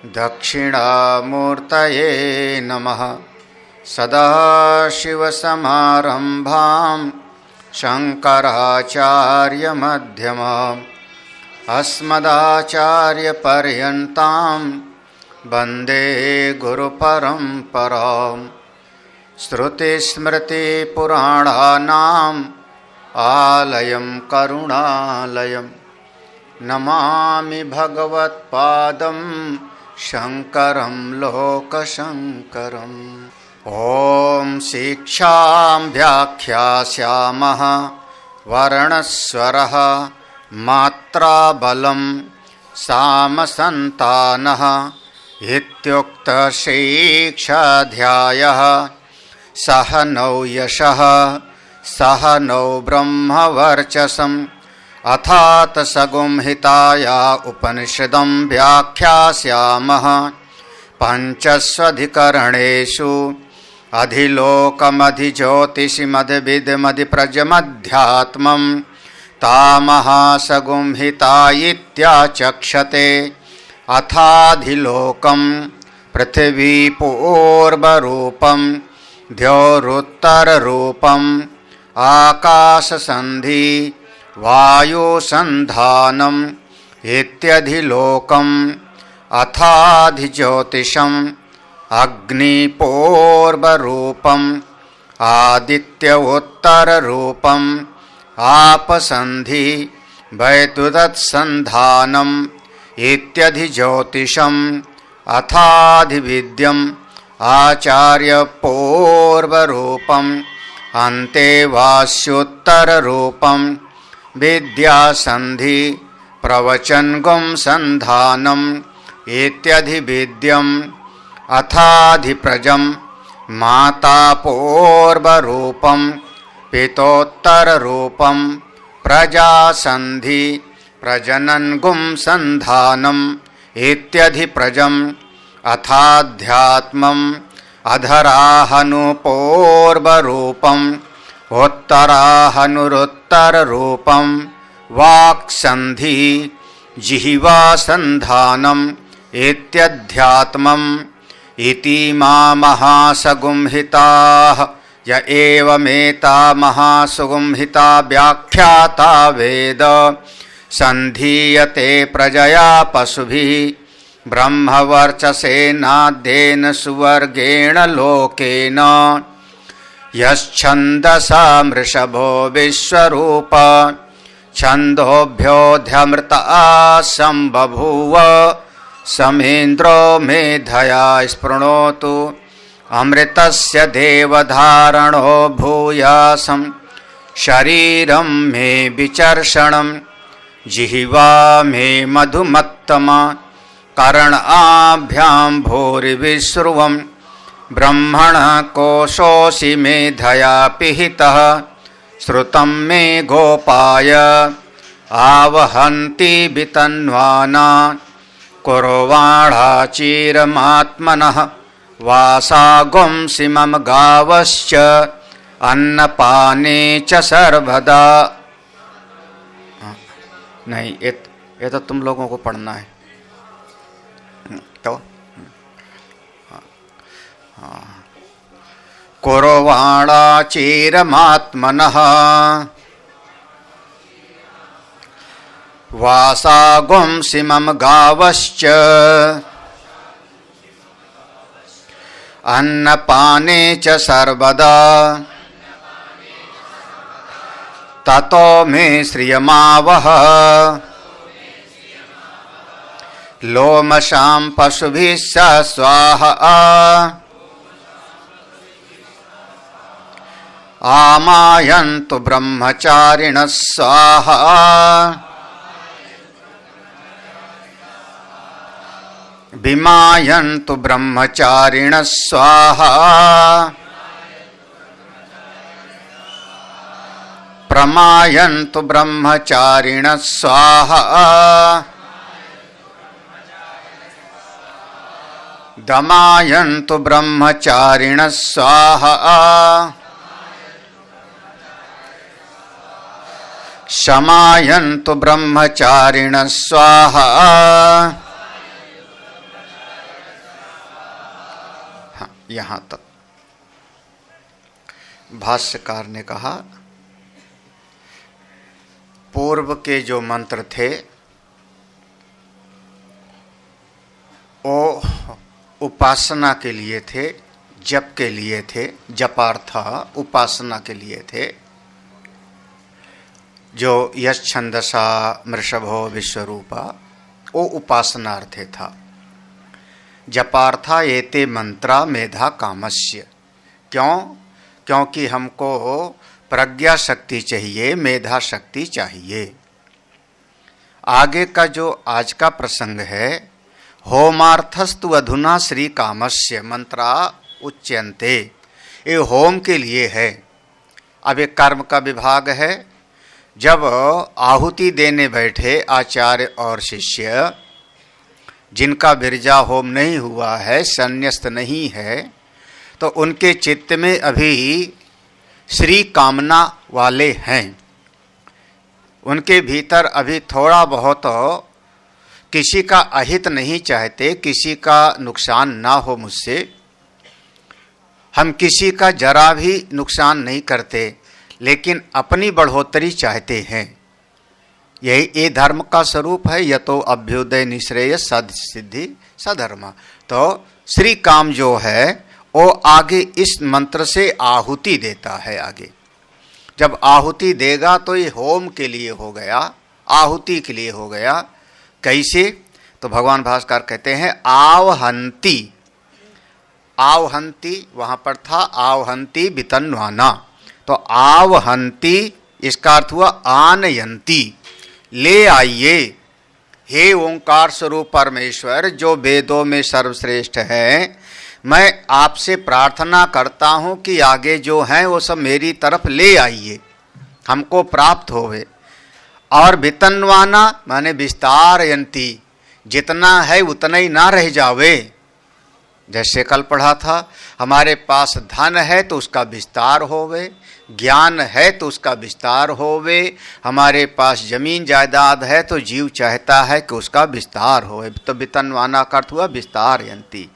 दक्षिणामूर्तये नमः। सदाशिवसमारम्भां शङ्कराचार्यमध्यमाम् अस्मदाचार्यपर्यन्तां वन्दे गुरुपरम्पराम्। श्रुतिस्मृतिपुराणानाम् आलयं करुणालयं नमामि भगवत्पादं शङ्करं लोकशङ्करम्। ॐ शिक्षां व्याख्यास्यामः वर्णस्वरः मात्राबलं सामसन्तानः इत्युक्तशिक्षाध्यायः। सह नौ यशः सह नौ ब्रह्मवर्चसम् अथात सगुंहिताया उपनिषदं व्याख्यास्यामः। पञ्चस्वधिकरणेषु अधिलोकमधिज्योतिषिमधिविद्मधिप्रजमध्यात्मं तामहासगुंहिता इत्याचक्षते। अथाधिलोकं पृथिवीपूर्वरूपं द्यौरुत्तररूपम् आकाशसन्धि वायुसन्धानम् इत्यधिलोकम्। अथाधिज्योतिषम् अग्निपूर्वरूपम् आदित्य उत्तररूपम् आपसन्धि वैद्युतत्सन्धानम् इत्यधिज्योतिषम्। अथाधिविद्यम् आचार्यपूर्वरूपम् अन्तेवास्योत्तररूपम् विद्यासन्धि प्रवचनगुं सन्धानम् इत्यधिविद्यम्। अथाधिप्रजम् मातापूर्वरूपम् पितोत्तररूपम् प्रजासन्धि प्रजननगुं सन्धानम् इत्यधिप्रजम्। अथाध्यात्मम् अधराहनुपूर्वरूपम् उत्तराहनुरुत्तररूपम् वाक्सन्धि जिह्वासन्धानम् इत्यध्यात्मम्। इति महासगुंहिताः य एवमेता महासुगुंहिता व्याख्याता वेद सन्धीयते प्रजया पशुभिः ब्रह्मवर्चसेनाद्येन सुवर्गेण लोकेन। यश्छन्दसा मृषभो विश्वरूप छन्दोभ्योऽध्यमृता सम्बभूव समेन्द्रो मेधया स्पृणोतु अमृतस्य देवधारणो भूयासं शरीरं मे विचर्षणं जिह्वा मे मधुमत्तमा कर्णाभ्यां भूरिविश्रुवं ब्रह्मणः कोशोऽसि मेधया पिहितः श्रुतं मे गोपाय आवहन्ति वितन्वाना कुर्वाणाचीरमात्मनः वासागुंसि मम गावश्च अन्नपाने च सर्वदा। नहीं, ये तो तुम लोगों को पढ़ना है। तो कुर्वाणाचीरमात्मनः वासागुंसि मम गावश्च अन्नपाने च सर्वदा ततो मे श्रियमावह। लोमशां पशुभिः स स्वाहा आमायन्तु ब्रह्मचारिणः स्वाहा। विमायन्तु ब्रह्मचारिणः स्वाहा प्रमायन्तु ब्रह्मचारिणः स्वाहा दमायन्तु ब्रह्मचारिणः स्वाहा शमायन्तु ब्रह्मचारिणः स्वाहा यहां तक। भाष्यकार ने कहा पूर्व के जो मंत्र थे वो उपासना के लिए थे, जप के लिए थे, जपार्थ उपासना के लिए थे। जो यश छंदसा मृषभो विश्वरूपा वो उपासनार्थे था। जपार्था एते मंत्रा मेधा कामस्य। क्यों? क्योंकि हमको प्रज्ञा शक्ति चाहिए, मेधा शक्ति चाहिए। आगे का जो आज का प्रसंग है, होमार्थस्तु अधुना श्री कामस्य मंत्रा उच्यन्ते, ये होम के लिए है। अब एक कर्म का विभाग है। जब आहुति देने बैठे आचार्य और शिष्य, जिनका विरजा होम नहीं हुआ है, संन्यस्त नहीं है, तो उनके चित्त में अभी श्री कामना वाले हैं। उनके भीतर अभी थोड़ा बहुत किसी का अहित नहीं चाहते, किसी का नुकसान ना हो मुझसे, हम किसी का जरा भी नुकसान नहीं करते, लेकिन अपनी बढ़ोतरी चाहते हैं। यही ये धर्म का स्वरूप है। यतो अभ्युदय निश्रेय सद सिद्धि सधर्म। तो श्री काम जो है वो आगे इस मंत्र से आहुति देता है। आगे जब आहुति देगा तो ये होम के लिए हो गया, आहुति के लिए हो गया। कैसे? तो भगवान भास्कर कहते हैं आवहंती। आवहंती वहां पर था आवहंती वितन्वाना, तो आवहंती इसका अर्थ हुआ आनयंती, ले आइए। हे ओंकार स्वरूप परमेश्वर जो वेदों में सर्वश्रेष्ठ है, मैं आपसे प्रार्थना करता हूं कि आगे जो हैं वो सब मेरी तरफ ले आइए, हमको प्राप्त होवे। और वितन्वाना माने विस्तारयंती, जितना है उतना ही ना रह जावे। जैसे कल पढ़ा था, हमारे पास धन है तो उसका विस्तार होवे, ज्ञान है तो उसका विस्तार होवे, हमारे पास जमीन जायदाद है तो जीव चाहता है कि उसका विस्तार होवे। तो वितन्वाना का अर्थ हुआ विस्तारयंती।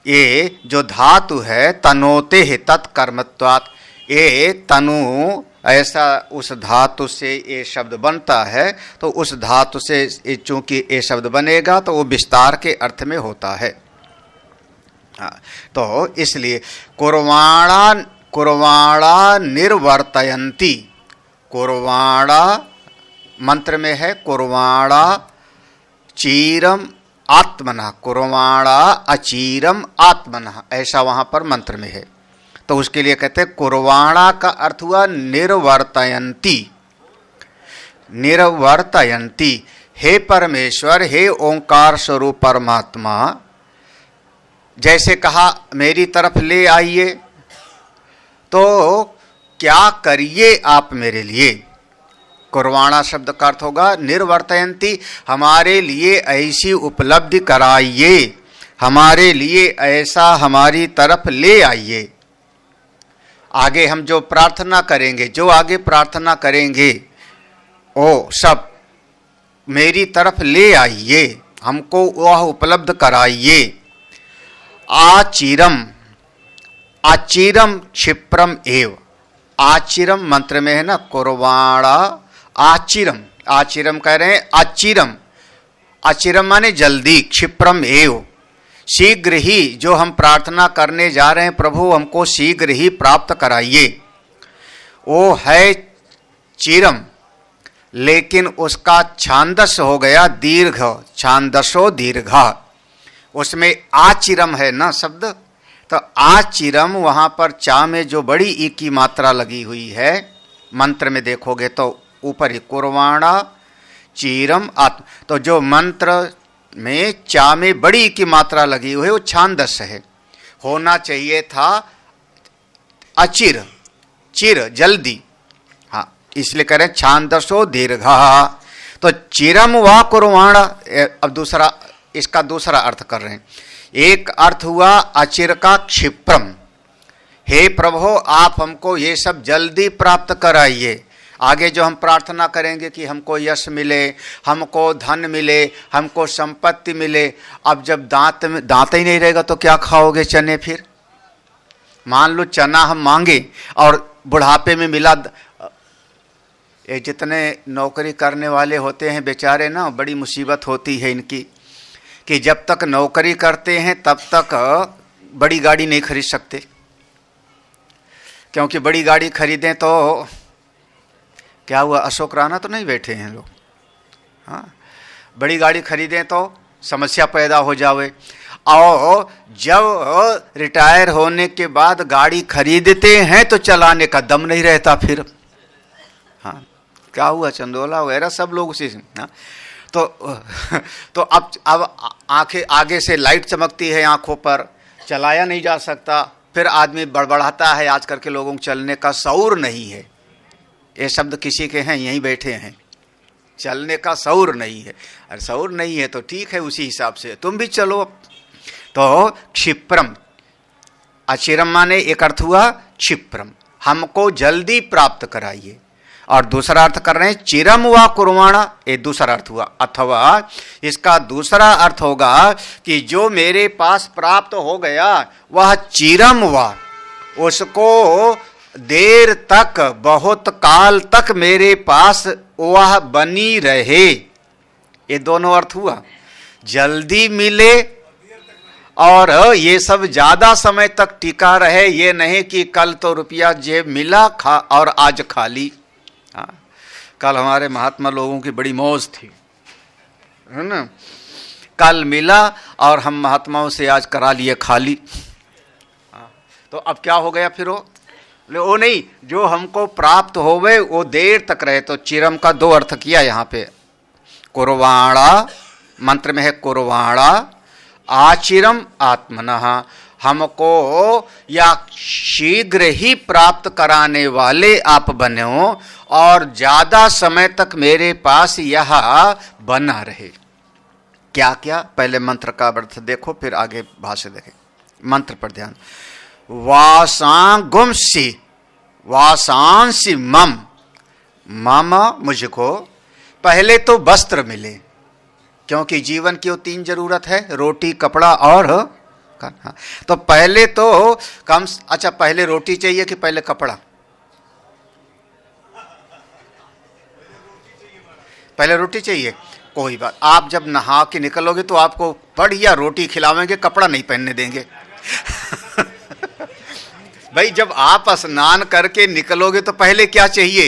ये जो धातु है तनोते है तत्कर्मत्वात्, ये तनु ऐसा उस धातु से ये शब्द बनता है, तो उस धातु से चूंकि ये शब्द बनेगा तो वो विस्तार के अर्थ में होता है। हाँ, तो इसलिए कुर्वाणा कुर्वाणा निर्वर्तयन्ति, कुर्वाणा मंत्र में है कुर्वाणा चीरम आत्मनः, कुर्वाणा अचीरम आत्मनः, ऐसा वहां पर मंत्र में है। तो उसके लिए कहते हैं कुर्वाणा का अर्थ हुआ निर्वर्तयन्ति। निर्वर्तयन्ति, हे परमेश्वर, हे ओंकार स्वरूप परमात्मा, जैसे कहा मेरी तरफ ले आइए, तो क्या करिए आप मेरे लिए। कुर्वाणा शब्द का अर्थ होगा निर्वर्तयन्ति, हमारे लिए ऐसी उपलब्धि कराइए, हमारे लिए ऐसा हमारी तरफ ले आइए। आगे हम जो प्रार्थना करेंगे, जो आगे प्रार्थना करेंगे, ओ सब मेरी तरफ ले आइए, हमको वह उपलब्ध कराइए। आचिरम, आचिरम क्षिप्रम एव, आचिरम मंत्र में है ना कुर्वाणा आचिरम, आचिरम कह रहे हैं आचिरम, आचिरम माने जल्दी, क्षिप्रम एव शीघ्र ही, जो हम प्रार्थना करने जा रहे हैं प्रभु हमको शीघ्र ही प्राप्त कराइए। वो है चिरम, लेकिन उसका छांदस हो गया दीर्घ, छांदसो दीर्घ, उसमें आचिरम है ना शब्द, तो आचिरम वहां पर चा में जो बड़ी ई की मात्रा लगी हुई है, मंत्र में देखोगे तो ऊपर ही कुर्वाणा चीरम आत्म, तो जो मंत्र में चा में बड़ी की मात्रा लगी हुई है वो छांदस है। होना चाहिए था अचिर, चिर जल्दी, हाँ इसलिए कह रहे छांदसो दीर्घ। तो चिरम व कुर्वाणा, अब दूसरा इसका दूसरा अर्थ कर रहे हैं। एक अर्थ हुआ अचिर का क्षिप्रम, हे प्रभु आप हमको ये सब जल्दी प्राप्त कराइए। आगे जो हम प्रार्थना करेंगे कि हमको यश मिले, हमको धन मिले, हमको संपत्ति मिले, अब जब दांत ही नहीं रहेगा तो क्या खाओगे चने फिर? मान लो चना हम मांगे और बुढ़ापे में मिला। ये जितने नौकरी करने वाले होते हैं बेचारे ना, बड़ी मुसीबत होती है इनकी कि जब तक नौकरी करते हैं तब तक बड़ी गाड़ी नहीं खरीद सकते, क्योंकि बड़ी गाड़ी खरीदें तो क्या हुआ, अशोक राणा तो नहीं बैठे हैं लोग, हाँ, बड़ी गाड़ी खरीदें तो समस्या पैदा हो जावे। और जब रिटायर होने के बाद गाड़ी खरीदते हैं तो चलाने का दम नहीं रहता फिर, हाँ, क्या हुआ, चंदोला वगैरह सब लोग उसी से, हाँ? तो अब आंखें आगे से लाइट चमकती है आंखों पर, चलाया नहीं जा सकता, फिर आदमी बड़बड़ाता है। आजकल के लोगों को चलने का शऊर नहीं है, ये शब्द किसी के हैं यहीं बैठे हैं, चलने का शऊर नहीं है। अरे शऊर नहीं है तो ठीक है, उसी हिसाब से तुम भी चलो। तो क्षिप्रम, अचिरम माने एक अर्थ हुआ क्षिप्रम, हमको जल्दी प्राप्त कराइए, और दूसरा अर्थ कर रहे हैं चिरम व कुर्वाणा, ये दूसरा अर्थ हुआ। अथवा इसका दूसरा अर्थ होगा कि जो मेरे पास प्राप्त हो गया वह चिरम व, उसको देर तक, बहुत काल तक मेरे पास वह बनी रहे। ये दोनों अर्थ हुआ, जल्दी मिले और ये सब ज्यादा समय तक टिका रहे। ये नहीं कि कल तो रुपया जेब मिला खा और आज खाली। कल हमारे महात्मा लोगों की बड़ी मौज थी, है ना, कल मिला और हम महात्माओं से आज करा लिए खाली। तो अब क्या हो गया फिर वो नहीं, जो हमको प्राप्त होवे वो देर तक रहे। तो चिरम का दो अर्थ किया यहाँ पे, कुर्वाणा मंत्र में है कुर्वाणा, आचिरम आत्मनः, हमको या शीघ्र ही प्राप्त कराने वाले आप बने हो और ज्यादा समय तक मेरे पास यह बना रहे। क्या क्या, पहले मंत्र का अर्थ देखो फिर आगे भाष्य देखें। मंत्र पर ध्यान। वासांगुंसी, वासांसी मम, मम मुझको, पहले तो वस्त्र मिले, क्योंकि जीवन की वो तीन जरूरत है, रोटी कपड़ा और हाँ। तो पहले तो कम, अच्छा पहले रोटी चाहिए कि पहले कपड़ा? पहले रोटी चाहिए, कोई बात, आप जब नहा के निकलोगे तो आपको बढ़िया रोटी खिलावेंगे, कपड़ा नहीं पहनने देंगे। भाई जब आप स्नान करके निकलोगे तो पहले क्या चाहिए,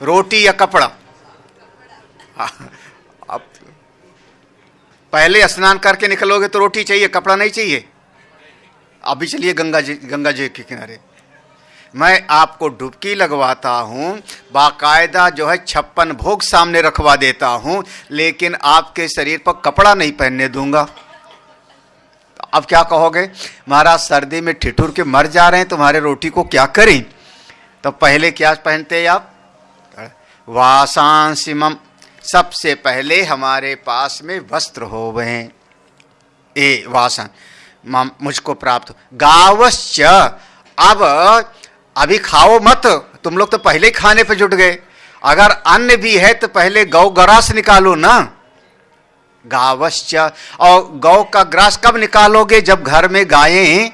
रोटी या कपड़ा? अब पहले स्नान करके निकलोगे तो रोटी चाहिए, कपड़ा नहीं चाहिए। अभी चलिए गंगा जी के किनारे, मैं आपको डुबकी लगवाता हूं, बाकायदा जो है 56 भोग सामने रखवा देता हूं, लेकिन आपके शरीर पर कपड़ा नहीं पहनने दूंगा। तो अब क्या कहोगे, महाराज सर्दी में ठिठुर के मर जा रहे हैं, तुम्हारे रोटी को क्या करें? तो पहले क्या पहनते आप? वासांसिमम, सबसे पहले हमारे पास में वस्त्र हो गए, ए वासन मुझको प्राप्त। गावश्च, अब अभी खाओ मत, तुम लोग तो पहले ही खाने पे जुट गए। अगर अन्न भी है तो पहले गौ ग्रास निकालो ना। गावश्च, और गौ का ग्रास कब निकालोगे, जब घर में गायें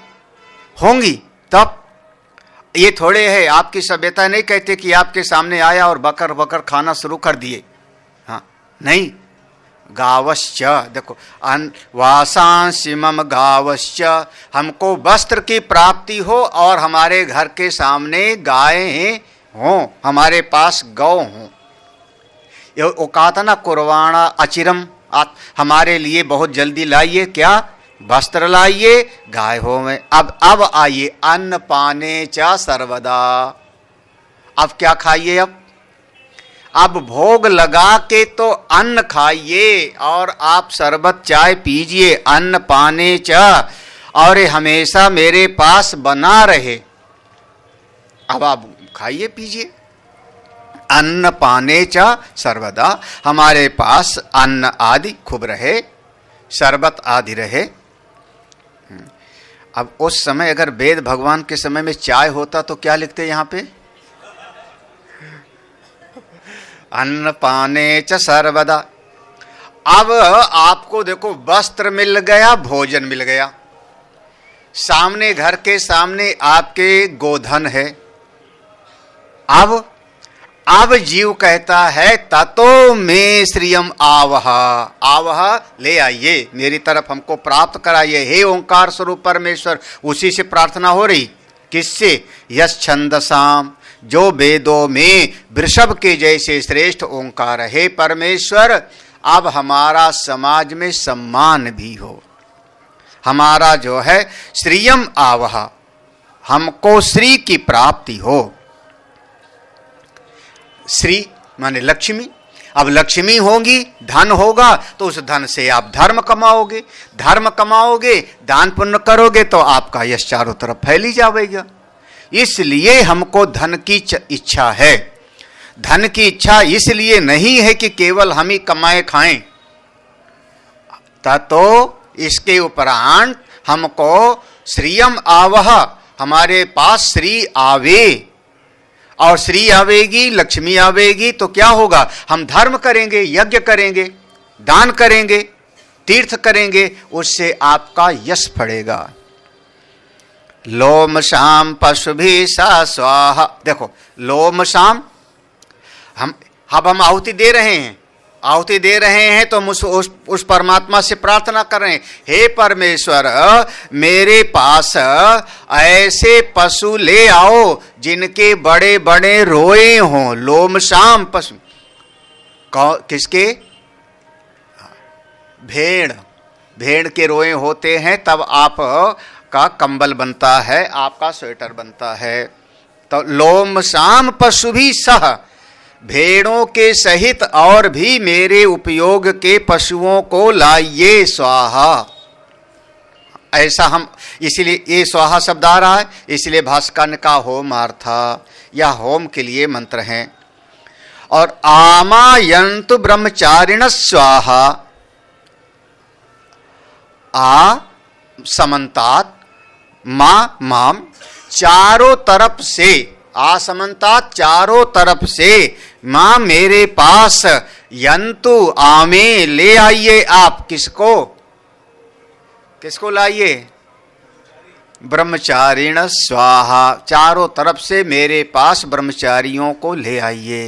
होंगी तब। ये थोड़े है, आपकी सभ्यता नहीं कहते कि आपके सामने आया और बकर बकर खाना शुरू कर दिए, हाँ नहीं। गावश्च, देखो वासांसिमम गावश्च, हमको वस्त्र की प्राप्ति हो और हमारे घर के सामने गायें हों, हमारे पास गौ हों। वो कहा था ना कुर्वाणा अचिरम, हमारे लिए बहुत जल्दी लाइए, क्या वस्त्र लाइए, गाय हो में। अब आइए अन्न पाने च सर्वदा, अब क्या खाइए, अब भोग लगा के तो अन्न खाइए और आप शरबत चाय पीजिए, अन्न पाने च, और हमेशा मेरे पास बना रहे। अब आप खाइए पीजिए, अन्न पाने च सर्वदा, हमारे पास अन्न आदि खूब रहे, शरबत आदि रहे। अब उस समय अगर वेद भगवान के समय में चाय होता तो क्या लिखते यहां पे? अन्न पाने च सर्वदा। अब आपको देखो वस्त्र मिल गया, भोजन मिल गया, सामने घर के सामने आपके गोधन है। अब जीव कहता है ततो में श्रियम आवह, आवह ले आइए मेरी तरफ, हमको प्राप्त कराइए हे ओंकार स्वरूप परमेश्वर। उसी से प्रार्थना हो रही, किससे? यस छंदसाम, जो वेदों में वृषभ के जैसे श्रेष्ठ ओंकार है परमेश्वर। अब हमारा समाज में सम्मान भी हो, हमारा जो है श्रियम आवह, हमको श्री की प्राप्ति हो। श्री माने लक्ष्मी। अब लक्ष्मी होगी, धन होगा, तो उस धन से आप धर्म कमाओगे, धर्म कमाओगे, दान पुण्य करोगे तो आपका यश चारों तरफ फैली जाएगा। इसलिए हमको धन की इच्छा है। धन की इच्छा इसलिए नहीं है कि केवल हम ही कमाए खाएं, तो इसके उपरांत हमको श्रियम आवह, हमारे पास श्री आवे, और श्री आवेगी, लक्ष्मी आवेगी तो क्या होगा? हम धर्म करेंगे, यज्ञ करेंगे, दान करेंगे, तीर्थ करेंगे, उससे आपका यश बढ़ेगा। लोम शाम पशु भी सा स्वाहा। देखो लोम शाम, हम आहुति दे रहे हैं, आहुति दे रहे हैं तो उस परमात्मा से प्रार्थना कर रहे हैं, हे परमेश्वर मेरे पास ऐसे पशु ले आओ जिनके बड़े बड़े रोए हों। लोम शाम पशु किसके? भेड़, भेड़ के रोए होते हैं, तब आप का कंबल बनता है, आपका स्वेटर बनता है। तो लोम शाम पशु भी सह, भेड़ों के सहित और भी मेरे उपयोग के पशुओं को लाइए स्वाहा। ऐसा हम, इसलिए ये स्वाहा शब्द आ रहा है, इसलिए भास्कर का होम आर्था, यह होम के लिए मंत्र हैं। और आमायन्तु ब्रह्मचारिण स्वाहा, आ समन्तात मा माम, चारों तरफ से, आसमंतात चारों तरफ से, मां मेरे पास, यंतु आमे ले आइए आप। किसको? किसको लाइए? ब्रह्मचारिण स्वाहा, चारों तरफ से मेरे पास ब्रह्मचारियों को ले आइए।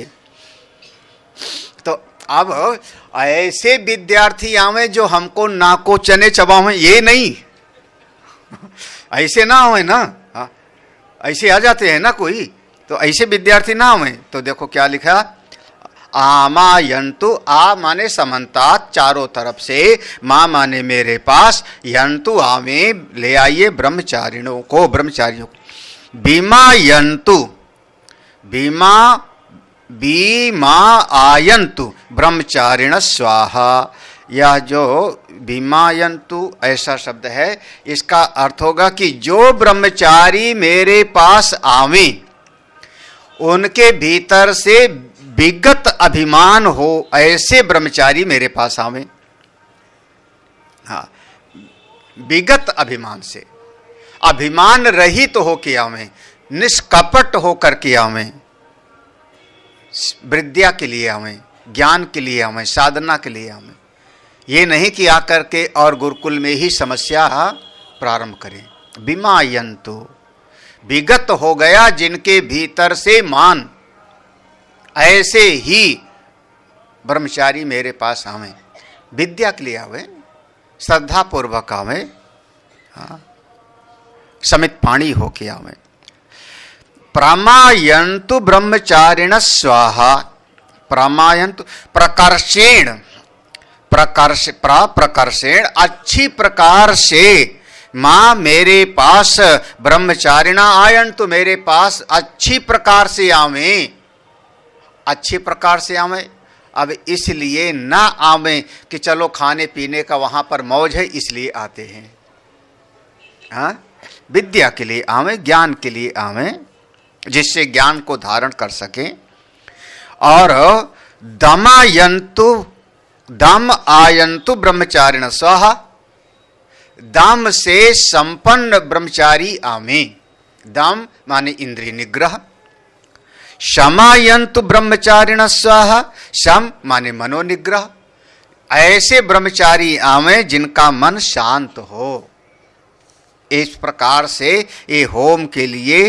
तो अब ऐसे विद्यार्थी आवे जो हमको नाको चने चबावे, ये नहीं ऐसे ना आवे ना, ऐसे आ जाते हैं ना कोई, तो ऐसे विद्यार्थी ना आवे। तो देखो क्या लिखा, आमायन्तु, आ माने समन्तात चारों तरफ से, मां माने मेरे पास, यंतु आवे ले आइए ब्रह्मचारिणों को, ब्रह्मचारियों को। बीमायन्तु, बीमा आयन्तु ब्रह्मचारिण स्वाहा। यह जो बीमायन्तु ऐसा शब्द है, इसका अर्थ होगा कि जो ब्रह्मचारी मेरे पास आवे उनके भीतर से विगत अभिमान हो, ऐसे ब्रह्मचारी मेरे पास आवे। हाँ, विगत अभिमान से, अभिमान रहित तो होके आवे, निष्कपट होकर के आवे, विद्या के लिए आवे, ज्ञान के लिए आवे, साधना के लिए आवे। ये नहीं कि आकर के और गुरुकुल में ही समस्या प्रारंभ करें। बीमायन्तु, विगत हो गया जिनके भीतर से मान, ऐसे ही ब्रह्मचारी मेरे पास आवे, विद्या के लिए आवे, श्रद्धा पूर्वक आवे, समित पाणी होके आवे। प्रामायन्तु ब्रह्मचारिण स्वाहा, प्रामायन्तु प्रकर्षेण, प्रकर्षेण अच्छी प्रकार से, मां मेरे पास ब्रह्मचारिणा आयन्तु, मेरे पास अच्छी प्रकार से आवे, अच्छी प्रकार से आवे। अब इसलिए ना आवे कि चलो खाने पीने का वहां पर मौज है इसलिए आते हैं, हाँ, विद्या के लिए आवे, ज्ञान के लिए आवे, जिससे ज्ञान को धारण कर सके। और दमायन्तु, दम आयन्तु ब्रह्मचारिण स्वाहा, दम से संपन्न ब्रह्मचारी आवे। दम माने इंद्रिय निग्रह, शमायन्तु ब्रह्मचारिण स्वाहा। शम माने मनोनिग्रह। ऐसे ब्रह्मचारी आवे जिनका मन शांत हो। इस प्रकार से ये होम के लिए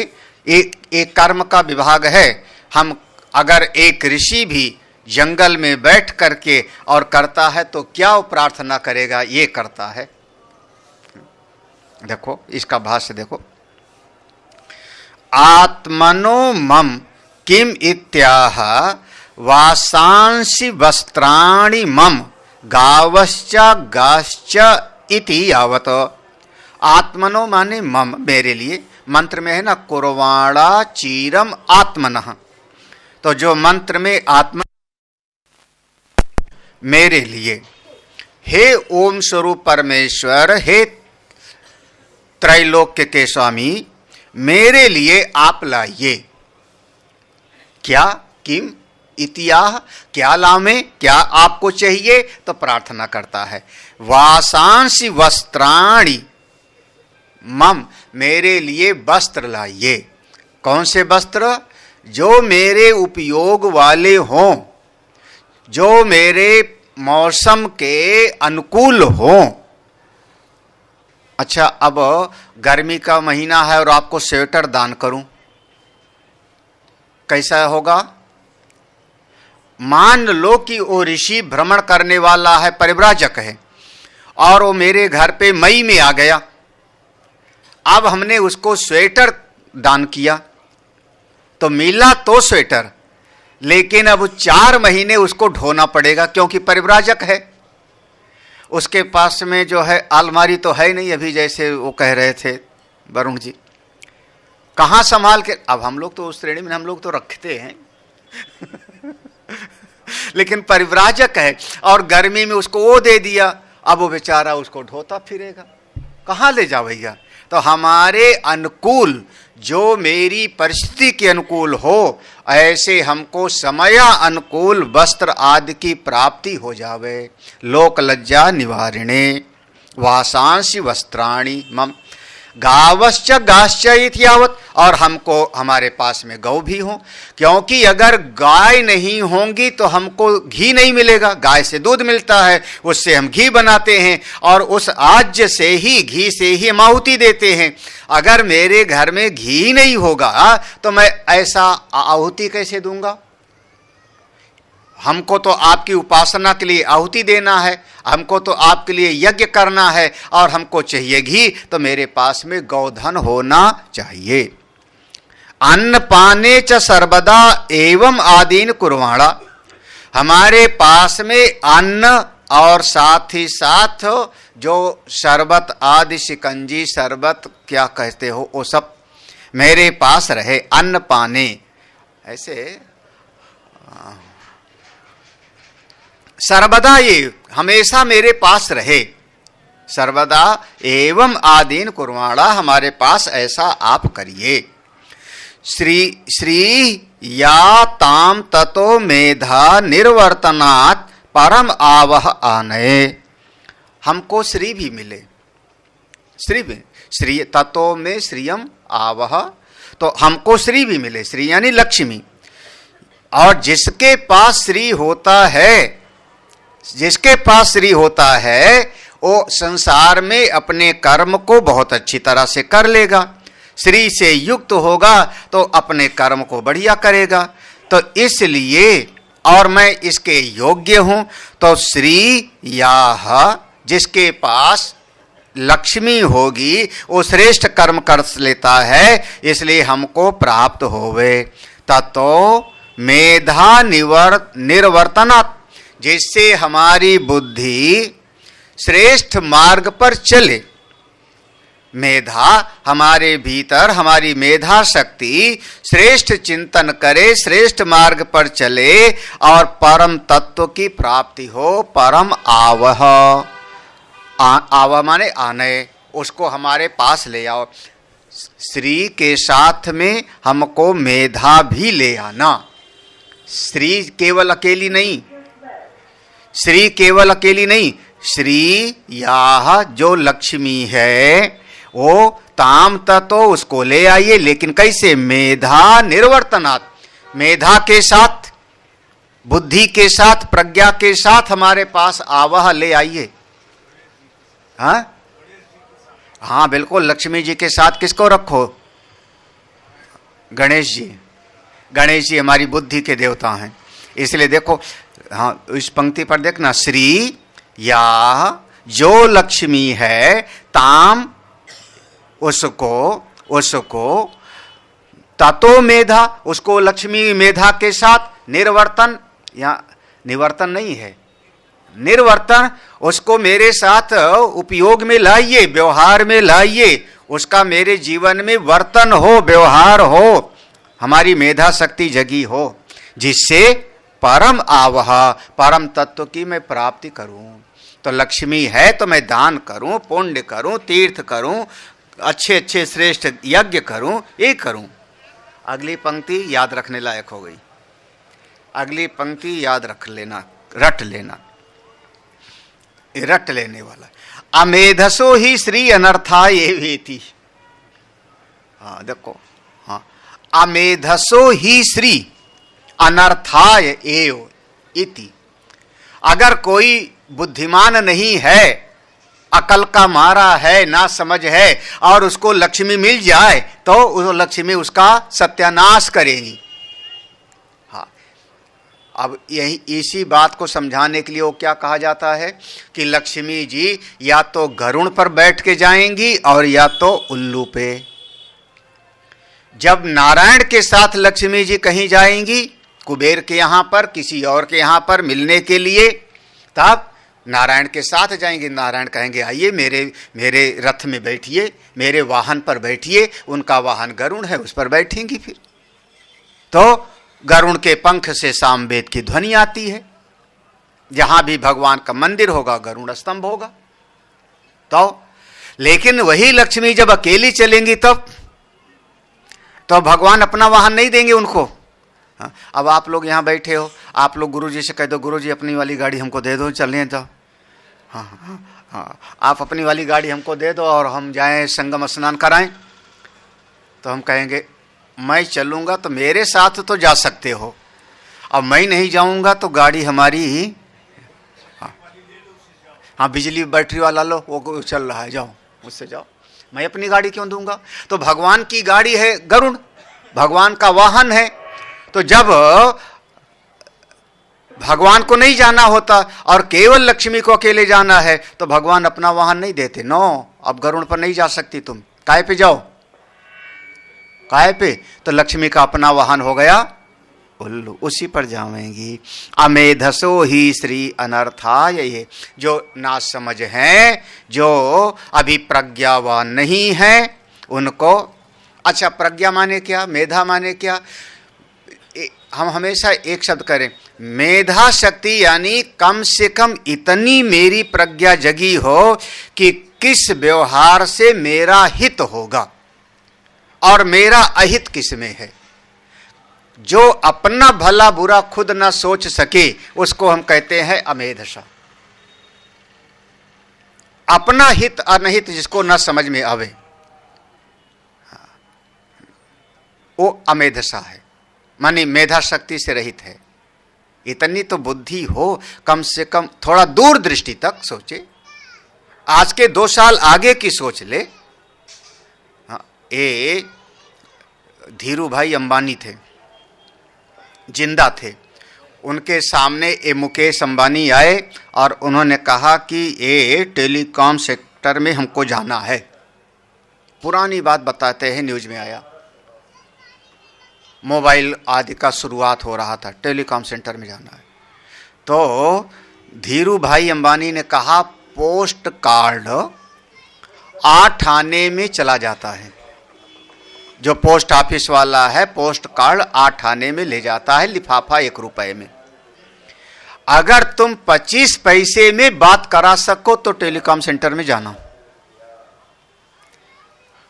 एक कर्म का विभाग है। हम अगर एक ऋषि भी जंगल में बैठ करके और करता है तो क्या वो प्रार्थना करेगा, ये करता है। देखो इसका भाष्य देखो। आत्मनो मम किम इत्याह वासांसि वस्त्राणि मम गावश्च गाश्च इति यावत। आत्मनो माने मम, मेरे लिए। मंत्र में है ना कुर्वाणा चीरम आत्मनः, तो जो मंत्र में आत्मा मेरे लिए। हे ओम स्वरूप परमेश्वर, हे त्रैलोक्य के स्वामी, मेरे लिए आप लाइए। क्या? किम इतियाह, क्या लामे, क्या आपको चाहिए? तो प्रार्थना करता है। वासांसि वस्त्राणि मम, मेरे लिए वस्त्र लाइए। कौन से वस्त्र? जो मेरे उपयोग वाले हों, जो मेरे मौसम के अनुकूल हों। अच्छा, अब गर्मी का महीना है और आपको स्वेटर दान करूं, कैसा होगा? मान लो कि वो ऋषि भ्रमण करने वाला है, परिव्राजक है, और वो मेरे घर पे मई में आ गया। अब हमने उसको स्वेटर दान किया तो मिला तो स्वेटर, लेकिन अब 4 महीने उसको ढोना पड़ेगा क्योंकि परिव्राजक है। उसके पास में जो है अलमारी तो है नहीं अभी, जैसे वो कह रहे थे वरुण जी, कहाँ संभाल के। अब हम लोग तो उस श्रेणी में हम लोग तो रखते हैं लेकिन परिव्राजक है और गर्मी में उसको वो दे दिया, अब वो बेचारा उसको ढोता फिरेगा, कहाँ ले जा भैया। तो हमारे अनुकूल, जो मेरी परिस्थिति के अनुकूल हो, ऐसे हमको समय अनुकूल वस्त्र आदि की प्राप्ति हो जावे। लोक लज्जा निवारिणे वासांसि वस्त्राणि मम गावश्च गाश्च इत्यावत। और हमको हमारे पास में गौ भी हो, क्योंकि अगर गाय नहीं होंगी तो हमको घी नहीं मिलेगा। गाय से दूध मिलता है, उससे हम घी बनाते हैं और उस आज्य से ही, घी से ही हम आहुति देते हैं। अगर मेरे घर में घी नहीं होगा तो मैं ऐसा आहुति कैसे दूंगा? हमको तो आपकी उपासना के लिए आहुति देना है, हमको तो आपके लिए यज्ञ करना है और हमको चाहिए घी, तो मेरे पास में गौधन होना चाहिए। अन्न पाने च सर्वदा एवं आदीन कुर्वाणा। हमारे पास में अन्न और साथ ही साथ जो शरबत आदि, शिकंजी, शरबत क्या कहते हो, वो सब मेरे पास रहे। अन्न पाने ऐसे सर्वदा, ये हमेशा मेरे पास रहे। सर्वदा एवं आदीन कुर्वाणा, हमारे पास ऐसा आप करिए। श्री या ताम ततो मेधा निर्वर्तनात् परम आवह आनये। हमको श्री भी मिले, श्री भी, श्री ततो में श्रियम आवह, तो हमको श्री भी मिले। श्री यानी लक्ष्मी। और जिसके पास श्री होता है, जिसके पास श्री होता है, वो संसार में अपने कर्म को बहुत अच्छी तरह से कर लेगा। श्री से युक्त होगा तो अपने कर्म को बढ़िया करेगा। तो इसलिए, और मैं इसके योग्य हूं, तो श्री याह, जिसके पास लक्ष्मी होगी वो श्रेष्ठ कर्म कर लेता है, इसलिए हमको प्राप्त होवे। ततो मेधा निर्वर्तनात्, जिससे हमारी बुद्धि श्रेष्ठ मार्ग पर चले। मेधा, हमारे भीतर हमारी मेधा शक्ति श्रेष्ठ चिंतन करे, श्रेष्ठ मार्ग पर चले और परम तत्व की प्राप्ति हो। परम आवह, आवह माने आने, उसको हमारे पास ले आओ। श्री के साथ में हमको मेधा भी ले आना। श्री केवल अकेली नहीं, श्री केवल अकेली नहीं, श्री याह जो लक्ष्मी है वो ताम ततो, उसको ले आइए। लेकिन कैसे? मेधा निर्वर्तनात्, मेधा के साथ, बुद्धि के साथ, प्रज्ञा के साथ हमारे पास आवह ले आइए। हाँ बिल्कुल, लक्ष्मी जी के साथ किसको रखो? गणेश जी। गणेश जी हमारी बुद्धि के देवता हैं। इसलिए देखो, हाँ इस पंक्ति पर देखना, श्री या जो लक्ष्मी है ताम उसको ततो मेधा, उसको लक्ष्मी मेधा के साथ निर्वर्तन, या निवर्तन नहीं है, निर्वर्तन, उसको मेरे साथ उपयोग में लाइए, व्यवहार में लाइए, उसका मेरे जीवन में वर्तन हो, व्यवहार हो, हमारी मेधा शक्ति जगी हो, जिससे परम आवह, परम तत्व की मैं प्राप्ति करूं। तो लक्ष्मी है तो मैं दान करूं, पुण्य करूं, तीर्थ करूं, अच्छे अच्छे श्रेष्ठ यज्ञ करूं, ये करूं। अगली पंक्ति याद रखने लायक हो गई। अगली पंक्ति याद रख लेना, रट लेना, रट लेने वाला। अमेधसो ही श्री अनर्थाय एवेति। हाँ देखो, हाँ, अमेधसो ही श्री अनर्थाय एव इति। अगर कोई बुद्धिमान नहीं है, अकल का मारा है, ना समझ है, और उसको लक्ष्मी मिल जाए तो वो लक्ष्मी उसका सत्यानाश करेगी। हाँ, अब यही इसी बात को समझाने के लिए वो क्या कहा जाता है कि लक्ष्मी जी या तो गरुड़ पर बैठ के जाएंगी और या तो उल्लू पे। जब नारायण के साथ लक्ष्मी जी कहीं जाएंगी, कुबेर के यहां पर, किसी और के यहां पर मिलने के लिए, तब नारायण के साथ जाएंगे। नारायण कहेंगे आइए मेरे रथ में बैठिए, मेरे वाहन पर बैठिए। उनका वाहन गरुड़ है, उस पर बैठेंगी। फिर तो गरुड़ के पंख से सामवेद की ध्वनि आती है। जहां भी भगवान का मंदिर होगा गरुड़ स्तंभ होगा। तो लेकिन वही लक्ष्मी जब अकेली चलेंगी तब तो भगवान अपना वाहन नहीं देंगे उनको। अब आप लोग यहाँ बैठे हो, आप लोग गुरुजी से कह दो, गुरुजी अपनी वाली गाड़ी हमको दे दो, चलने जाओ। हाँ, आप अपनी वाली गाड़ी हमको दे दो और हम जाएं संगम स्नान कराएं। तो हम कहेंगे मैं चलूँगा तो मेरे साथ तो जा सकते हो, अब मैं नहीं जाऊँगा तो गाड़ी हमारी ही। हाँ बिजली बैटरी वाला लो, वो चल रहा है, जाओ मुझसे जाओ, मैं अपनी गाड़ी क्यों दूंगा? तो भगवान की गाड़ी है गरुड़, भगवान का वाहन है। तो जब भगवान को नहीं जाना होता और केवल लक्ष्मी को अकेले जाना है तो भगवान अपना वाहन नहीं देते। नो, अब गरुड़ पर नहीं जा सकती तुम, काय पे जाओ? काय पे? तो लक्ष्मी का अपना वाहन हो गया उल्लू, उसी पर जाएंगी। अमेधसो ही श्री अनर्थाय, ये जो ना समझ हैं, जो अभी प्रज्ञावान नहीं है उनको। अच्छा, प्रज्ञा माने क्या, मेधा माने क्या? हम हमेशा एक शब्द करें, मेधा शक्ति, यानी कम से कम इतनी मेरी प्रज्ञा जगी हो कि किस व्यवहार से मेरा हित होगा और मेरा अहित किस में है। जो अपना भला बुरा खुद ना सोच सके उसको हम कहते हैं अमेधसा। अपना हित अनहित जिसको ना समझ में आवे वो अमेधसा है, मानी मेधा शक्ति से रहित है। इतनी तो बुद्धि हो, कम से कम थोड़ा दूर दृष्टि तक सोचे, आज के 2 साल आगे की सोच ले। ये धीरू भाई अंबानी थे, जिंदा थे, उनके सामने ये मुकेश अंबानी आए और उन्होंने कहा कि ये टेलीकॉम सेक्टर में हमको जाना है। पुरानी बात बताते हैं, न्यूज में आया, मोबाइल आदि का शुरुआत हो रहा था, टेलीकॉम सेंटर में जाना है। तो धीरू भाई अंबानी ने कहा पोस्ट कार्ड 8 आने में चला जाता है। जो पोस्ट ऑफिस वाला है पोस्ट कार्ड 8 आने में ले जाता है, लिफाफा 1 रुपए में। अगर तुम 25 पैसे में बात करा सको तो टेलीकॉम सेंटर में जाना।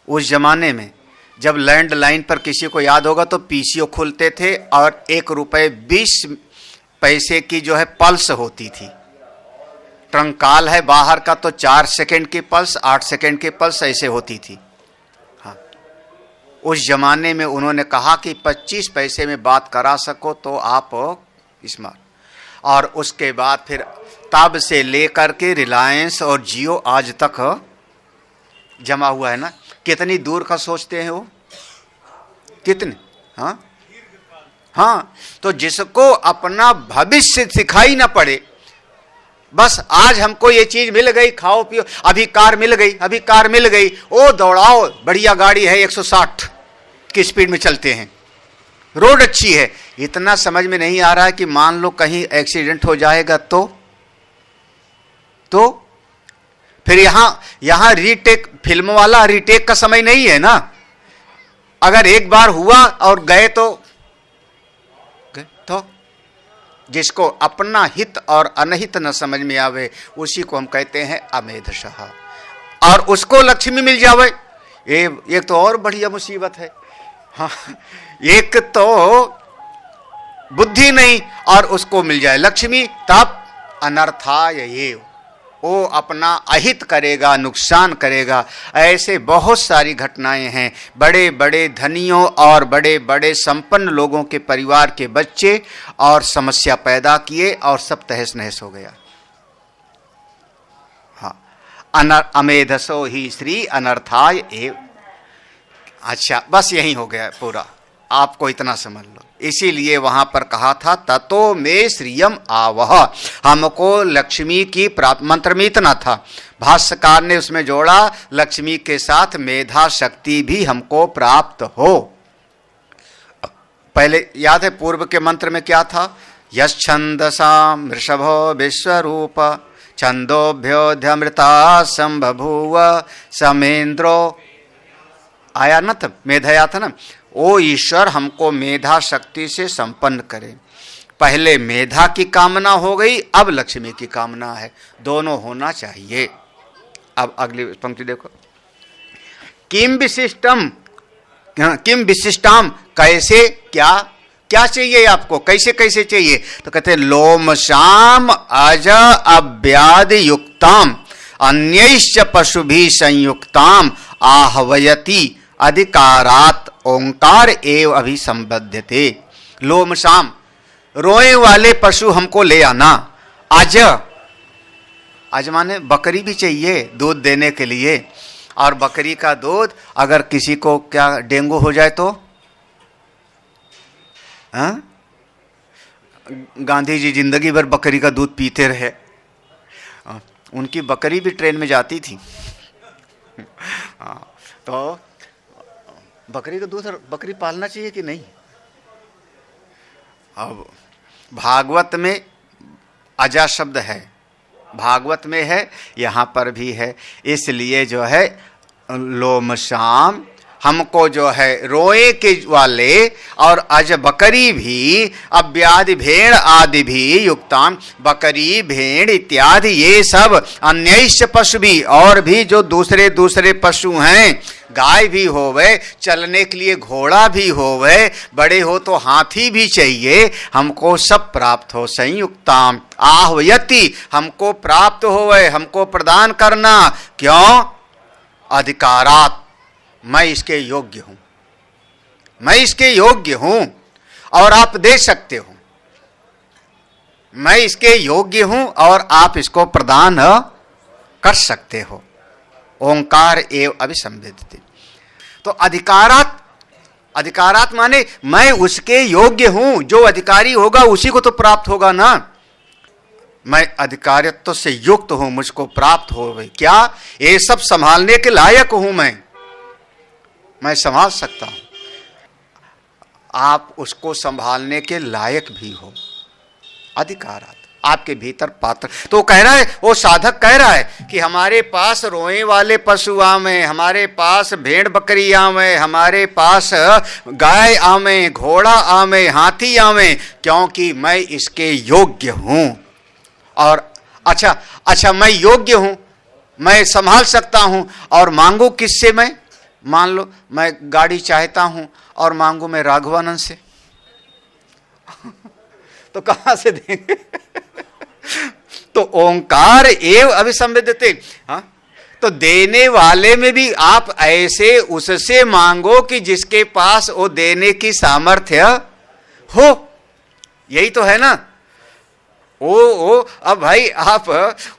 उस जमाने में जब लैंडलाइन पर किसी को याद होगा तो पीसीओ खुलते थे और 1 रुपए 20 पैसे की जो है पल्स होती थी। ट्रंकाल है बाहर का तो 4 सेकंड की पल्स, 8 सेकंड की पल्स ऐसे होती थी। हाँ, उस जमाने में उन्होंने कहा कि 25 पैसे में बात करा सको तो आप स्मार्ट। और उसके बाद फिर तब से लेकर के रिलायंस और जियो आज तक जमा हुआ है ना। कितनी दूर का सोचते हैं वो, कितने। हाँ, तो जिसको अपना भविष्य दिखाई ना पड़े, बस आज हमको ये चीज मिल गई, खाओ पियो, अभी कार मिल गई, अभी कार मिल गई, ओ दौड़ाओ, बढ़िया गाड़ी है, 160 की स्पीड में चलते हैं, रोड अच्छी है। इतना समझ में नहीं आ रहा है कि मान लो कहीं एक्सीडेंट हो जाएगा तो फिर यहां रीटेक, फिल्म वाला रीटेक का समय नहीं है ना। अगर एक बार हुआ और गए तो जिसको अपना हित और अनहित न समझ में आवे, उसी को हम कहते हैं अमेधशः। और उसको लक्ष्मी मिल जावे, एक तो और बढ़िया मुसीबत है। हाँ, एक तो बुद्धि नहीं और उसको मिल जाए लक्ष्मी, तब अनर्थाय ये, वो अपना अहित करेगा, नुकसान करेगा। ऐसे बहुत सारी घटनाएं हैं। बड़े बड़े धनियों और बड़े बड़े संपन्न लोगों के परिवार के बच्चे और समस्या पैदा किए और सब तहस नहस हो गया। हाँ, अमेधसो ही श्री अनर्थाय एव। अच्छा, बस यही हो गया पूरा, आपको इतना समझ लो। इसीलिए वहां पर कहा था ततो में श्रियम आवह, हमको लक्ष्मी की प्राप्त। मंत्र में इतना था, भाष्यकार ने उसमें जोड़ा लक्ष्मी के साथ मेधा शक्ति भी हमको प्राप्त हो। पहले याद है पूर्व के मंत्र में क्या था, यच्छंदसाम वृषभो विश्वरूप छंदोभ्योऽध्यमृता संबभूव समेन्द्रो, आया ना, तब मेधया था ना। ओ ईश्वर हमको मेधा शक्ति से संपन्न करे। पहले मेधा की कामना हो गई, अब लक्ष्मी की कामना है, दोनों होना चाहिए। अब अगली पंक्ति देखो, किम विशिष्टम, कैसे, क्या क्या चाहिए आपको, कैसे कैसे चाहिए, तो कहते लोम शाम अज अव्याद युक्ताम अन्यैश्च पशुभि संयुक्ताम आहवयति अधिकारात ओंकार एव अभिसंबध्यते। लोम शाम, रोए वाले पशु हमको ले आना। अज माने बकरी भी चाहिए दूध देने के लिए। और बकरी का दूध अगर किसी को क्या डेंगू हो जाए तो, हाँ? गांधी जी जिंदगी भर बकरी का दूध पीते रहे। उनकी बकरी भी ट्रेन में जाती थी। तो बकरी का दूध, बकरी पालना चाहिए कि नहीं। अब भागवत में अजा शब्द है, भागवत में है, यहां पर भी है। इसलिए जो है लोम शाम, हमको जो है रोए के वाले और अज बकरी भी, अव्यादि भेड़ आदि भी युक्ताम, बकरी भेड़ इत्यादि ये सब, अन्यैश्च पशु भी, और भी जो दूसरे दूसरे पशु हैं, गाय भी होवे, चलने के लिए घोड़ा भी होवे, बड़े हो तो हाथी भी चाहिए, हमको सब प्राप्त हो। संयुक्ताम आहवयति, हमको प्राप्त होवे, हमको प्रदान करना। क्यों? अधिकारात, मैं इसके योग्य हूं, मैं इसके योग्य हूं और आप दे सकते हो। मैं इसके योग्य हूं और आप इसको प्रदान कर सकते हो। ओंकार एव अभिसंबिधते। तो अधिकारात, अधिकारात माने मैं उसके योग्य हूं, जो अधिकारी होगा उसी को तो प्राप्त होगा ना। मैं अधिकारित्व से युक्त हूं, मुझको प्राप्त हो। क्या ये सब संभालने के लायक हूं मैं संभाल सकता हूं। आप उसको संभालने के लायक भी हो, अधिकारात आपके भीतर पात्र। तो कह रहा है, वो साधक कह रहा है कि हमारे पास रोए वाले पशु आवे, हमारे पास भेड़ बकरी आवे, हमारे पास गाय आवे, घोड़ा आवे, हाथी आवे, क्योंकि मैं इसके योग्य हूं। और अच्छा मैं योग्य हूं, मैं संभाल सकता हूं, और मांगू किससे? मैं मान लो मैं गाड़ी चाहता हूं और मांगू मैं राघवानंद से, तो कहां से देंगे? तो ओंकार एव अभिसंबिधते। हाँ, तो देने वाले में भी आप ऐसे उससे मांगो कि जिसके पास वो देने की सामर्थ्य हो। यही तो है ना। ओ अब भाई आप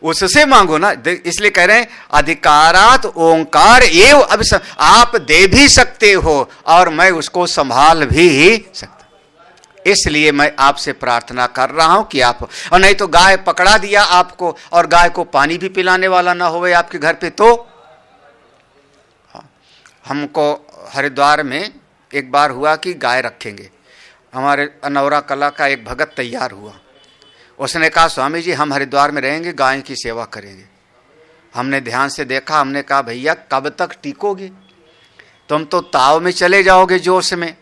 उससे मांगो ना, इसलिए कह रहे हैं अधिकारात ओंकार एव। अब आप दे भी सकते हो और मैं उसको संभाल भी सकता। इसलिए मैं आपसे प्रार्थना कर रहा हूं कि आप, और नहीं तो गाय पकड़ा दिया आपको और गाय को पानी भी पिलाने वाला ना होवे आपके घर पे तो। हमको हरिद्वार में एक बार हुआ कि गाय रखेंगे। हमारे अनौरा कला का एक भगत तैयार हुआ, उसने कहा स्वामी जी हम हरिद्वार में रहेंगे, गाय की सेवा करेंगे। हमने ध्यान से देखा, हमने कहा भैया कब तक टिकोगे, तुम तो ताव में चले जाओगे जोश में।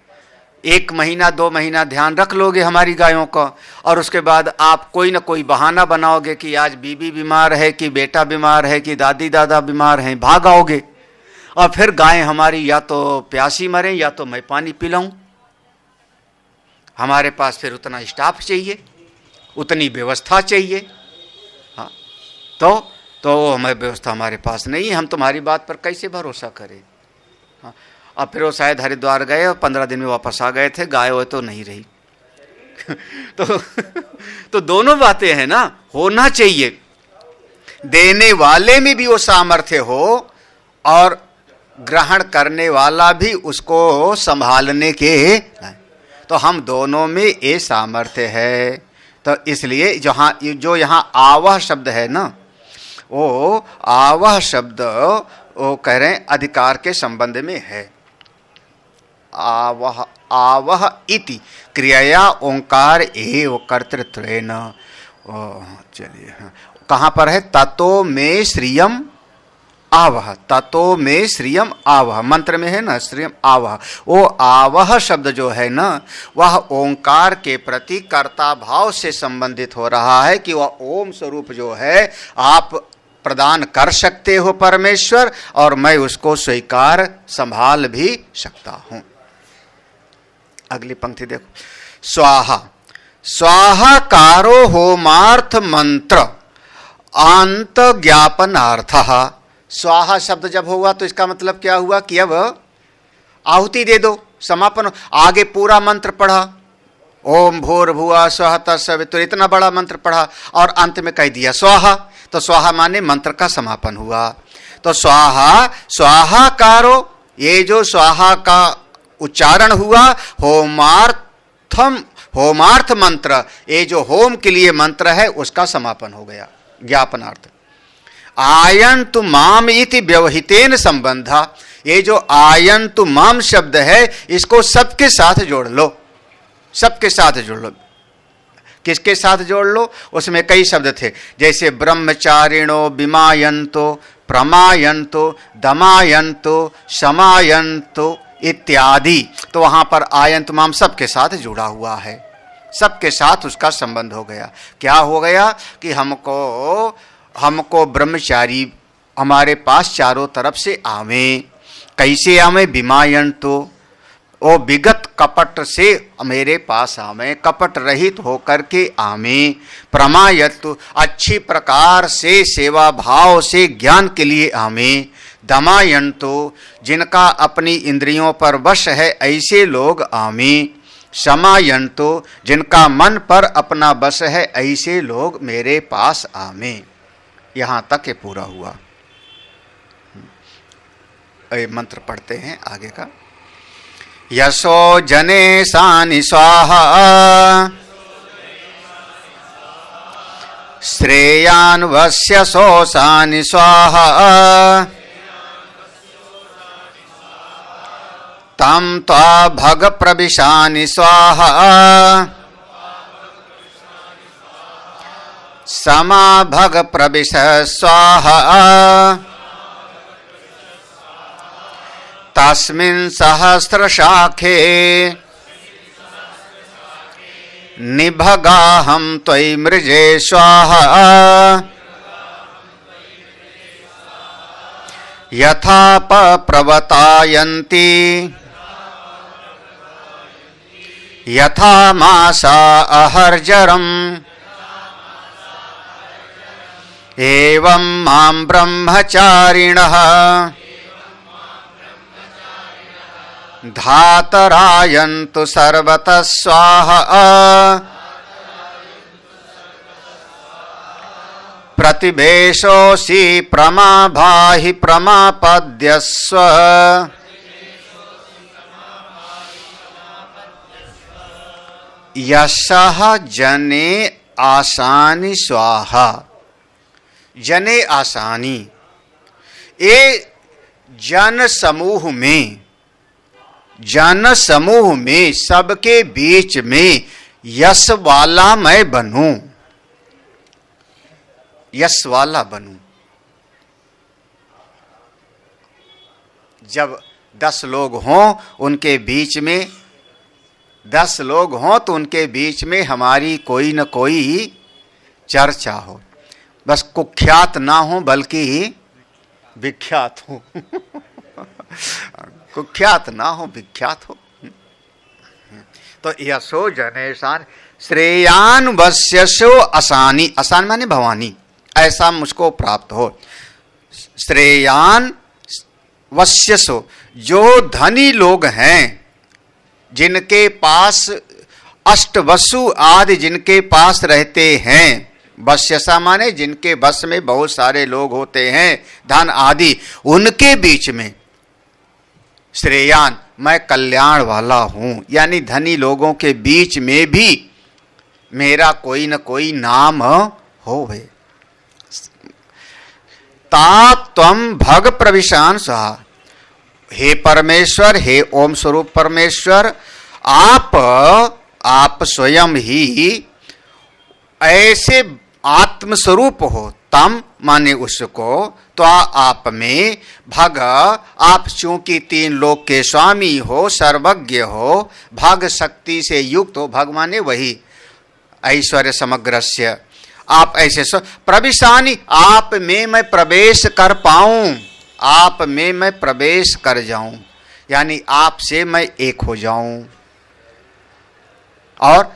1 महीना 2 महीना ध्यान रख लोगे हमारी गायों का, और उसके बाद आप कोई ना कोई बहाना बनाओगे कि आज बीबी बीमार है, कि बेटा बीमार है, कि दादी दादा बीमार हैं, भाग आओगे। और फिर गायें हमारी या तो प्यासी मरें या तो मैं पानी पिलाऊं। हमारे पास फिर उतना स्टाफ चाहिए, उतनी व्यवस्था चाहिए। हाँ, तो हमें व्यवस्था हमारे पास नहीं है, हम तुम्हारी बात पर कैसे भरोसा करें। हाँ, अब फिर वो शायद हरिद्वार गए और 15 दिन में वापस आ गए थे, गाय वो तो नहीं रही। तो दोनों बातें हैं ना, होना चाहिए। देने वाले में भी वो सामर्थ्य हो और ग्रहण करने वाला भी उसको संभालने के, तो हम दोनों में ये सामर्थ्य है। तो इसलिए जो यहाँ आवह शब्द है ना, वो आवह शब्द वो कह रहे हैं अधिकार के संबंध में है। आवह आवह इति क्रिया ओंकार एव कर्तृत्वेन। चलिए कहाँ पर है, ततो में श्रियम आवह, ततो में श्रियम आवह, मंत्र में है ना श्रियम आवह। वो आवह शब्द जो है ना, वह ओंकार के प्रति कर्ता भाव से संबंधित हो रहा है कि वह ओम स्वरूप जो है आप प्रदान कर सकते हो परमेश्वर, और मैं उसको स्वीकार संभाल भी सकता हूं। अगली पंक्ति देखो, स्वाहा स्वाहाकारो होमार्थ मंत्र अंत ज्ञापनार्थः। स्वाहा शब्द जब हुआ तो इसका मतलब क्या हुआ कि अब आहुति दे दो, समापन। आगे पूरा मंत्र पढ़ा, ओम भूर्भुवः स्वः तत्सवितुर्वरेण्यं, इतना बड़ा मंत्र पढ़ा और अंत में कह दिया स्वाहा। तो स्वाहा माने मंत्र का समापन हुआ। तो स्वाहा स्वाहाकारो, ये जो स्वाहा का उच्चारण हुआ, होमार्थ मंत्र, ये जो होम के लिए मंत्र है उसका समापन हो गया, ज्ञापनार्थ। आयन्तु माम इति व्यवहितेन संबंधा, ये जो आयन्तु माम शब्द है इसको सबके साथ जोड़ लो, सबके साथ जोड़ लो। किसके साथ जोड़ लो, उसमें कई शब्द थे, जैसे ब्रह्मचारिणो विमायन्तो प्रमायन्तो दमायन्तो शमायन्तो इत्यादि। तो वहां पर आयंत माम सबके साथ जुड़ा हुआ है, सबके साथ उसका संबंध हो गया। क्या हो गया कि हमको ब्रह्मचारी हमारे पास चारों तरफ से आवे। कैसे आवे, विमायन्तो, वो विगत कपट से मेरे पास आवे, कपट रहित होकर के आवे। प्रमायतु, अच्छी प्रकार से सेवा भाव से ज्ञान के लिए आवे। दमायन्तो, जिनका अपनी इंद्रियों पर वश है ऐसे लोग आवे। शमायन्तो, जिनका मन पर अपना वश है ऐसे लोग मेरे पास आवे। यहां तक ये पूरा हुआ। मंत्र पढ़ते हैं आगे का। यशो जने सानि स्वाहा श्रेयान वस्य सो सानि स्वाहा तम त्वा भग प्रविशानि स्वाहा समा भग प्रविश स्वाहा तस्मिन् सहस्रशाखे निभगाहं त्वयि मृजे स्वाहा यथा प्रवतायन्ति यथा मासा अहर्जरम् एवं मां ब्रह्मचारिणः धातरायन्तु सर्वतः स्वाहा प्रतिवेशोऽसि प्रमाभाहि प्रमापद्यस्व यशः जने आसानी स्वाहा। जने आसानी, ये जन समूह में सबके बीच में यश वाला मैं बनूं, यश वाला बनूं। जब 10 लोग हों उनके बीच में 10 लोग हों तो उनके बीच में हमारी कोई न कोई चर्चा हो, बस कुख्यात ना हो बल्कि विख्यात हो। कुख्यात ना हो, विख्यात हो। तो यशो जनेशान श्रेयान वश्यसो असानी, असान माने भवानी, ऐसा मुझको प्राप्त हो। श्रेयान वश्यसो, जो धनी लोग हैं, जिनके पास अष्टवसु आदि जिनके पास रहते हैं, वश्यसा माने जिनके बस में बहुत सारे लोग होते हैं, धन आदि, उनके बीच में श्रेयान मैं कल्याण वाला हूं, यानी धनी लोगों के बीच में भी मेरा कोई न कोई नाम होवे। ता त्वं भग प्रविशान स्वाहा, हे परमेश्वर, हे ओम स्वरूप परमेश्वर, आप स्वयं ही ऐसे आत्म स्वरूप हो। तम माने उसको, तो आप में, भग आप चूंकि 3 लोक के स्वामी हो, सर्वज्ञ हो, भग शक्ति से युक्त हो, भग माने वही ऐश्वर्य समग्रस्य, आप ऐसे प्रविशानी, आप में मैं प्रवेश कर पाऊं, आप में मैं प्रवेश कर जाऊं, यानी आपसे मैं एक हो जाऊं। और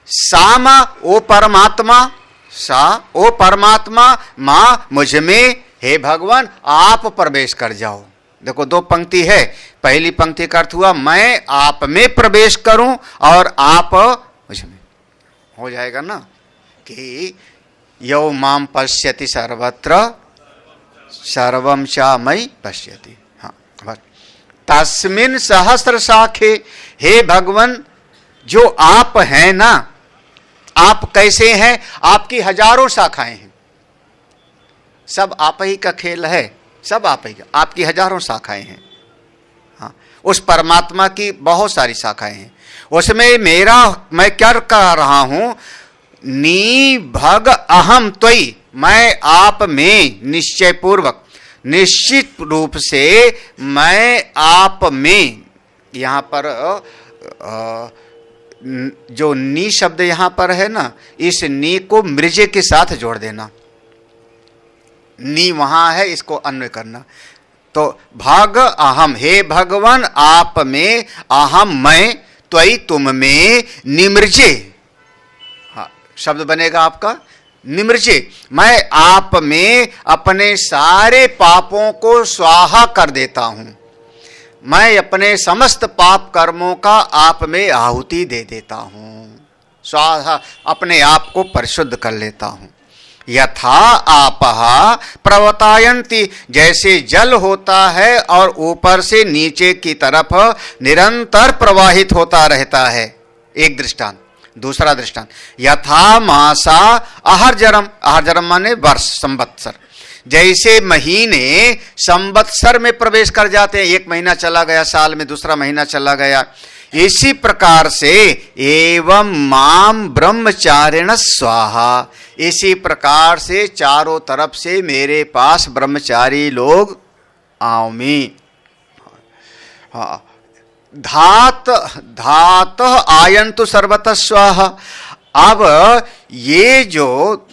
सामा ओ परमात्मा, सा ओ परमात्मा, मां मुझ में, हे भगवान आप प्रवेश कर जाओ। देखो 2 पंक्ति है, पहली पंक्ति का अर्थ हुआ मैं आप में प्रवेश करूं और आप मुझ में, हो जाएगा ना कि यो माम पश्यति सर्वत्र सर्वम चा मयि पश्यति। हाँ, तस्मिन सहस्र शाखे, हे भगवान जो आप हैं ना, आप कैसे हैं, आपकी हजारों शाखाएं हैं, सब आप ही का खेल है, सब आप ही का, आपकी हजारों शाखाएं हैं। हाँ, उस परमात्मा की बहुत सारी शाखाएं हैं, उसमें मैं क्या कर रहा हूं, नी भग अहम त्वयि, मैं आप में निश्चय पूर्वक, निश्चित रूप से मैं आप में, यहां पर जो नी शब्द यहां पर है ना, इस नी को मृजे के साथ जोड़ देना, नी वहां है, इसको अन्वय करना। तो भाग अहम, हे भगवान आप में, अहम मैं, त्वयि तुम में, निमृजे, हाँ शब्द बनेगा आपका निमृजे, मैं आप में अपने सारे पापों को स्वाहा कर देता हूं, मैं अपने समस्त पाप कर्मों का आप में आहुति दे देता हूं, स्वाहा अपने आप को परिशुद्ध कर लेता हूं। यथा आपहा प्रवतायन्ति, जैसे जल होता है और ऊपर से नीचे की तरफ निरंतर प्रवाहित होता रहता है, एक दृष्टांत। दूसरा दृष्टांत, यथा मासा अहर्जरम, अहर्जरम माने वर्ष, संवत्सर, जैसे महीने संवत्सर में प्रवेश कर जाते हैं, 1 महीना चला गया साल में, दूसरा महीना चला गया, इसी प्रकार से एवं माम ब्रह्मचारिण स्वाहा, इसी प्रकार से चारों तरफ से मेरे पास ब्रह्मचारी लोग आओ में। हाँ, धात आयन्तु सर्वतः स्वाहा। अब ये जो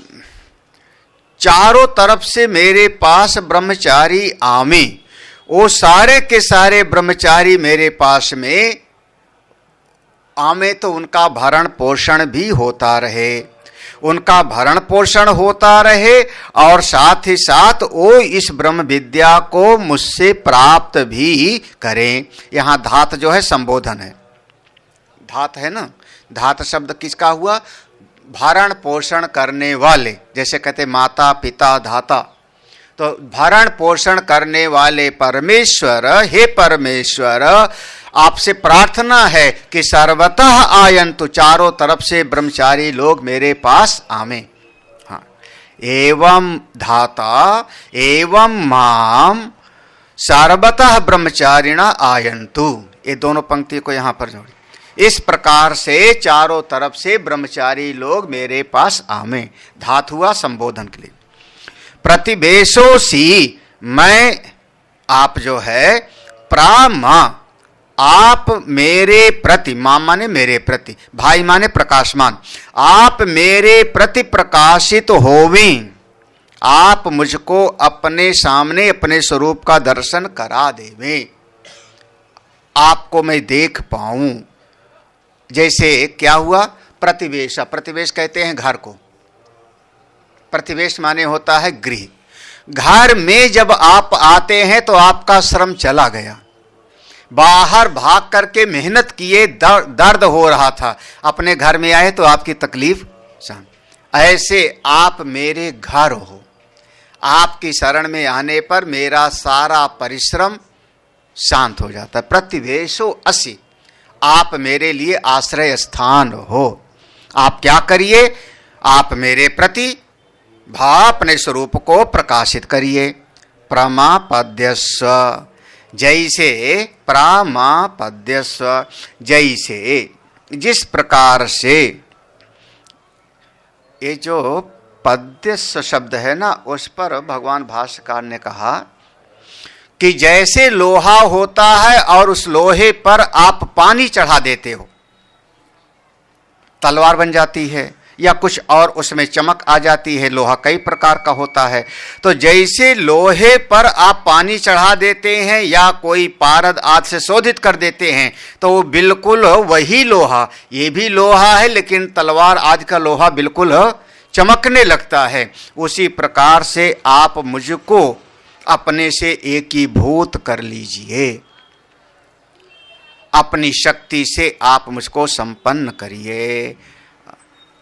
चारों तरफ से मेरे पास ब्रह्मचारी आवे, वो सारे के सारे ब्रह्मचारी मेरे पास में आवे, तो उनका भरण पोषण भी होता रहे, उनका भरण पोषण होता रहे और साथ ही साथ वो इस ब्रह्म विद्या को मुझसे प्राप्त भी करें। यहाँ धात जो है संबोधन है, धात है ना, धात शब्द किसका हुआ? भरण पोषण करने वाले, जैसे कहते माता पिता धाता, तो भरण पोषण करने वाले परमेश्वर, हे परमेश्वर आपसे प्रार्थना है कि सर्वतः आयन्तु, चारों तरफ से ब्रह्मचारी लोग मेरे पास आवे। हाँ, एवं धाता एवं माम सर्वतः ब्रह्मचारिणा आयन्तु, ये दोनों पंक्ति को यहां पर जोड़े। इस प्रकार से चारों तरफ से ब्रह्मचारी लोग मेरे पास आवे। धात हुआ संबोधन के लिए। प्रतिवेशोसी, मैं आप जो है, प्रामा आप मेरे प्रति, मां माने मेरे प्रति, भाई माने प्रकाशमान, आप मेरे प्रति प्रकाशित होवें, आप मुझको अपने सामने अपने स्वरूप का दर्शन करा देवें, आपको मैं देख पाऊं। जैसे क्या हुआ? प्रतिवेश, प्रतिवेश कहते हैं घर को, प्रतिवेश माने होता है गृह। घर में जब आप आते हैं तो आपका श्रम चला गया, बाहर भाग करके मेहनत किए, दर्द हो रहा था, अपने घर में आए तो आपकी तकलीफ शांत। ऐसे आप मेरे घर हो, आपकी शरण में आने पर मेरा सारा परिश्रम शांत हो जाता है। प्रतिवेशो असि, आप मेरे लिए आश्रय स्थान हो। आप क्या करिए? आप मेरे प्रति अपने स्वरूप को प्रकाशित करिए। प्रमापद्यस्व, जैसे प्रामापद्यस्व, जैसे जिस प्रकार से, ये जो पद्यस्व शब्द है ना, उस पर भगवान भाष्यकार ने कहा कि जैसे लोहा होता है और उस लोहे पर आप पानी चढ़ा देते हो, तलवार बन जाती है या कुछ और उसमें चमक आ जाती है। लोहा कई प्रकार का होता है। तो जैसे लोहे पर आप पानी चढ़ा देते हैं या कोई पारद आदि से शोधित कर देते हैं तो वो बिल्कुल वही लोहा, ये भी लोहा है लेकिन तलवार आदि का लोहा बिल्कुल चमकने लगता है। उसी प्रकार से आप मुझको अपने से एकीभूत कर लीजिए, अपनी शक्ति से आप मुझको संपन्न करिए।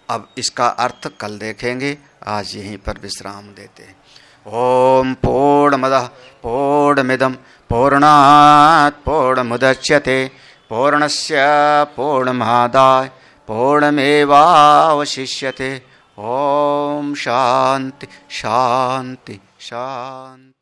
अब इसका अर्थ कल देखेंगे, आज यहीं पर विश्राम देते हैं। ओम पूर्णमदः पूर्णमिदं पूर्णात् पूर्णमुदच्यते पूर्णस्य पूर्णमादाय पूर्णमेवावशिष्यते। ओम शांति शांति शांति।